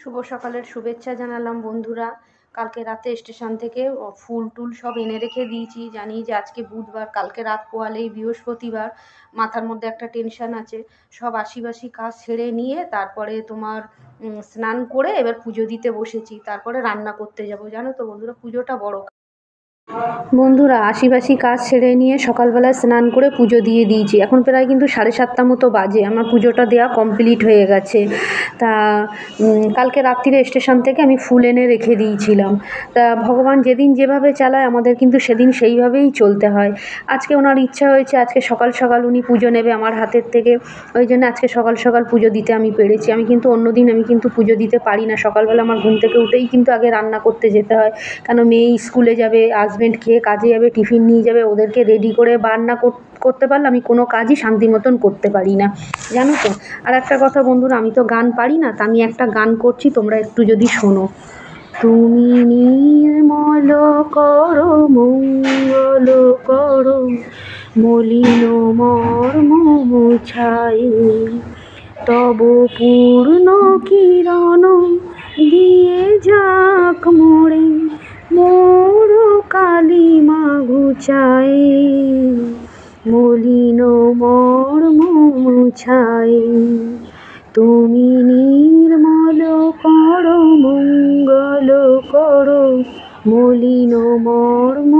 শুভ সকালের শুভেচ্ছা জানালাম বন্ধুরা। কালকে রাতে স্টেশন থেকে ফুল টুল সব এনে রেখে দিয়েছি। জানি যে আজকে বুধবার, কালকে রাত পোহালেই বৃহস্পতিবার। মাথার মধ্যে একটা টেনশন আছে। সব আশিবাসি কাজ ছেড়ে নিয়ে তারপরে তোমার স্নান করে এবার পুজো দিতে বসেছি। তারপরে রান্না করতে যাব। জানো তো বন্ধুরা, পুজোটা বড়। বন্ধুরা, আশিবাসি কাজ ছেড়ে নিয়ে সকালবেলায় স্নান করে পুজো দিয়ে দিয়েছি। এখন প্রায় কিন্তু 7:30 মতো বাজে। আমার পুজোটা দেওয়া কমপ্লিট হয়ে গেছে। তা কালকে রাত্রিরে স্টেশন থেকে আমি ফুল এনে রেখে দিয়েছিলাম। তা ভগবান যেদিন যেভাবে চালায় আমাদের কিন্তু সেদিন সেইভাবেই চলতে হয়। আজকে ওনার ইচ্ছা হয়েছে আজকে সকাল সকাল উনি পুজো নেবে আমার হাতের থেকে। ওই জন্য আজকে সকাল সকাল পুজো দিতে আমি পেরেছি। আমি কিন্তু অন্যদিন পুজো দিতে পারি না। সকালবেলা আমার ঘুম থেকে উঠেই কিন্তু আগে রান্না করতে যেতে হয়। কেন মেয়ে স্কুলে যাবে, হাজব্যান্ড খেয়ে কাজে যাবে, টিফিন নিয়ে যাবে, ওদেরকে রেডি করে রান্না করতে পারলে আমি কোনো কাজই শান্তি মতন করতে পারি না, জানো তো। আর একটা কথা বন্ধুরা, আমি তো গান পারি না, তা আমি একটা গান করছি, তোমরা একটু যদি শোনো। তুমি নির্মল করো, মঙ্গল করো, মলিন মর্ম মুছায়, তব পূর্ণ কিরণ দিয়ে যাক মোরে, মোর কালিমা ঘুচায়, মলিন মর্ম মুছায়। তুমি নির্মল করো, মঙ্গল করো, মলিন মর্ম